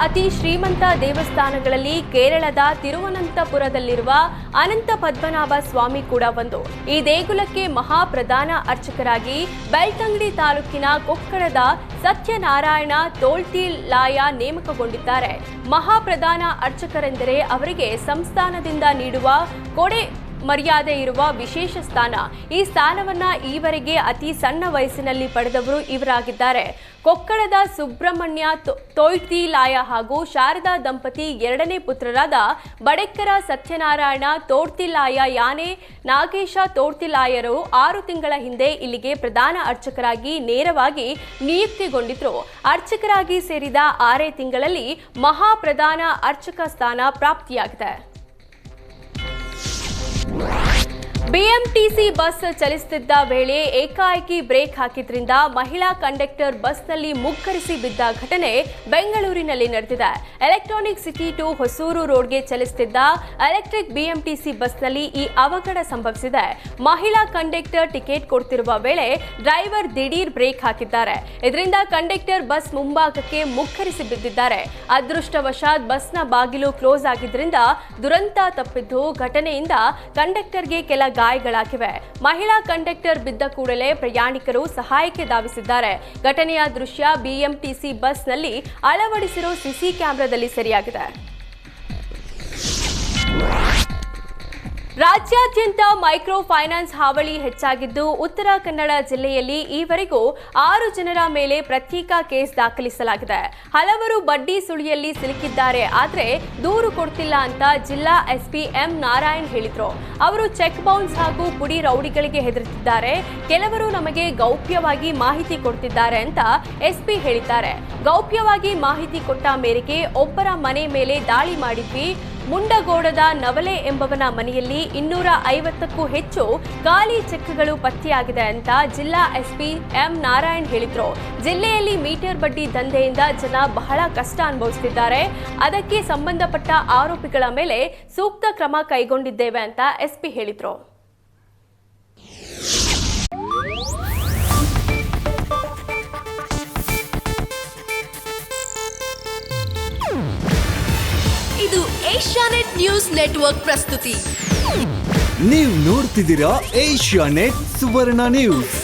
ಅತಿ ಶ್ರೀಮಂತ ದೇವಸ್ಥಾನಗಳಲ್ಲಿ ಕೇರಳದ ತಿರುವನಂತಪುರದಲ್ಲಿರುವ ಅನಂತ ಪದ್ಮನಾಭ ಸ್ವಾಮಿ ಕೂಡ ಒಂದು. ಈ ದೇಗುಲಕ್ಕೆ ಮಹಾಪ್ರಧಾನ ಅರ್ಚಕರಾಗಿ ಬೆಳ್ತಂಗಡಿ ತಾಲೂಕಿನ ಕೊಕ್ಕಡದ ಸತ್ಯನಾರಾಯಣ ತೋಳ್ತಿಲಾಯ ನೇಮಕಗೊಂಡಿದ್ದಾರೆ. ಮಹಾಪ್ರಧಾನ ಅರ್ಚಕರೆಂದರೆ ಅವರಿಗೆ ಸಂಸ್ಥಾನದಿಂದ ನೀಡುವ ಕೊಡೆ ಮರ್ಯಾದೆ ಇರುವ ವಿಶೇಷ ಸ್ಥಾನ. ಈ ಸ್ಥಾನವನ್ನ ಈವರೆಗೆ ಅತಿ ಸಣ್ಣ ವಯಸ್ಸಿನಲ್ಲಿ ಪಡೆದವರು ಇವರಾಗಿದ್ದಾರೆ. ಕೊಕ್ಕಡದ ಸುಬ್ರಹ್ಮಣ್ಯ ತೋಳ್ತಿಲಾಯ ಹಾಗೂ ಶಾರದಾ ದಂಪತಿ ಎರಡನೇ ಪುತ್ರರಾದ ಬಡೆಕ್ಕರ ಸತ್ಯನಾರಾಯಣ ತೋಳ್ತಿಲಾಯ ಯಾನೆ ನಾಗೇಶ ತೋಳ್ತಿಲಾಯರು 6 ತಿಂಗಳ ಹಿಂದೆ ಇಲ್ಲಿಗೆ ಪ್ರಧಾನ ಅರ್ಚಕರಾಗಿ ನೇರವಾಗಿ ನಿಯುಕ್ತಿಗೊಂಡಿದ್ರು. ಅರ್ಚಕರಾಗಿ ಸೇರಿದ 6 ತಿಂಗಳಲ್ಲಿ ಮಹಾಪ್ರಧಾನ ಅರ್ಚಕ ಸ್ಥಾನ ಪ್ರಾಪ್ತಿಯಾಗಿದೆ. ಬಿಎಂಟಿಸಿ ಬಸ್ ಚಲಿಸುತ್ತಿದ್ದ ವೇಳೆ ಏಕಾಏಕಿ ಬ್ರೇಕ್ ಹಾಕಿದ್ರಿಂದ ಮಹಿಳಾ ಕಂಡಕ್ಟರ್ ಬಸ್ನಲ್ಲಿ ಮುಗ್ಗರಿಸಿ ಬಿದ್ದ ಘಟನೆ ಬೆಂಗಳೂರಿನಲ್ಲಿ ನಡೆದಿದೆ. ಎಲೆಕ್ಟ್ರಾನಿಕ್ ಸಿಟಿ ಟು ಹೊಸೂರು ರೋಡ್ಗೆ ಚಲಿಸುತ್ತಿದ್ದ ಎಲೆಕ್ಟ್ರಿಕ್ ಬಿಎಂಟಿಸಿ ಬಸ್ನಲ್ಲಿ ಈ ಅವಘಡ ಸಂಭವಿಸಿದೆ. ಮಹಿಳಾ ಕಂಡಕ್ಟರ್ ಟಿಕೆಟ್ ಕೊಡ್ತಿರುವ ವೇಳೆ ಡ್ರೈವರ್ ದಿಢೀರ್ ಬ್ರೇಕ್ ಹಾಕಿದ್ದಾರೆ. ಇದರಿಂದ ಕಂಡಕ್ಟರ್ ಬಸ್ ಮುಂಭಾಗಕ್ಕೆ ಮುಗ್ಗರಿಸಿ ಬಿದ್ದಿದ್ದಾರೆ. ಅದೃಷ್ಟವಶಾತ್ ಬಸ್ನ ಬಾಗಿಲು ಕ್ಲೋಸ್ ಆಗಿದ್ದರಿಂದ ದುರಂತ ತಪ್ಪಿದ್ದು. ಘಟನೆಯಿಂದ ಕಂಡಕ್ಟರ್ಗೆ ಕೆಲ ಗಾಯಗಳಾಗಿವೆ. ಮಹಿಳಾ ಕಂಡಕ್ಟರ್ ಬಿದ್ದ ಕೂಡಲೇ ಪ್ರಯಾಣಿಕರು ಸಹಾಯಕ್ಕೆ ಧಾವಿಸಿದ್ದಾರೆ. ಘಟನೆಯ ದೃಶ್ಯ ಬಿಎಂಟಿಸಿ ಬಸ್ನಲ್ಲಿ ಅಳವಡಿಸಿರೋ ಸಿಸಿ ಕ್ಯಾಮೆರಾದಲ್ಲಿ ಸೆರೆಯಾಗಿದೆ. ರಾಜ್ಯಾದ್ಯಂತ ಮೈಕ್ರೋ ಫೈನಾನ್ಸ್ ಹಾವಳಿ ಹೆಚ್ಚಾಗಿದ್ದು, ಉತ್ತರ ಕನ್ನಡ ಜಿಲ್ಲೆಯಲ್ಲಿ ಈವರೆಗೂ 6 ಜನರ ಮೇಲೆ ಪ್ರತ್ಯೇಕ ಕೇಸ್ ದಾಖಲಿಸಲಾಗಿದೆ. ಹಲವರು ಬಡ್ಡಿ ಸುಳಿಯಲ್ಲಿ ಸಿಲುಕಿದ್ದಾರೆ, ಆದರೆ ದೂರು ಕೊಡ್ತಿಲ್ಲ ಅಂತ ಜಿಲ್ಲಾ ಎಸ್ಪಿ ಎಂ ನಾರಾಯಣ್ ಹೇಳಿದ್ರು. ಅವರು ಚೆಕ್ ಬೌನ್ಸ್ ಹಾಗೂ ಪುಡಿ ರೌಡಿಗಳಿಗೆ ಹೆದರುತ್ತಿದ್ದಾರೆ. ಕೆಲವರು ನಮಗೆ ಗೌಪ್ಯವಾಗಿ ಮಾಹಿತಿ ಕೊಡ್ತಿದ್ದಾರೆ ಅಂತ ಎಸ್ಪಿ ಹೇಳಿದ್ದಾರೆ. ಗೌಪ್ಯವಾಗಿ ಮಾಹಿತಿ ಕೊಟ್ಟ ಮೇರೆಗೆ ಒಬ್ಬರ ಮನೆ ಮೇಲೆ ದಾಳಿ ಮಾಡಿದ್ವಿ. ಮುಂಡಗೋಡದ ನವಲೆ ಎಂಬವನ ಮನೆಯಲ್ಲಿ 250ಕ್ಕೂ ಹೆಚ್ಚು ಖಾಲಿ ಚೆಕ್ಗಳು ಪತ್ತೆಯಾಗಿದೆ ಅಂತ ಜಿಲ್ಲಾ ಎಸ್ಪಿ ಎಂ ನಾರಾಯಣ್ ಹೇಳಿದ್ರು. ಜಿಲ್ಲೆಯಲ್ಲಿ ಮೀಟರ್ ಬಡ್ಡಿ ದಂಧೆಯಿಂದ ಜನ ಬಹಳ ಕಷ್ಟ ಅನುಭವಿಸುತ್ತಿದ್ದಾರೆ. ಅದಕ್ಕೆ ಸಂಬಂಧಪಟ್ಟ ಆರೋಪಿಗಳ ಮೇಲೆ ಸೂಕ್ತ ಕ್ರಮ ಕೈಗೊಂಡಿದ್ದೇವೆ ಅಂತ ಎಸ್ಪಿ ಹೇಳಿದ್ರು. ಇದು ಏಷ್ಯಾನೆಟ್ ನ್ಯೂಸ್ ನೆಟ್ವರ್ಕ್ ಪ್ರಸ್ತುತಿ. ನೀವು ನೋಡ್ತಿದ್ದೀರಾ ಏಷ್ಯಾನೆಟ್ ಸುವರ್ಣ ನ್ಯೂಸ್.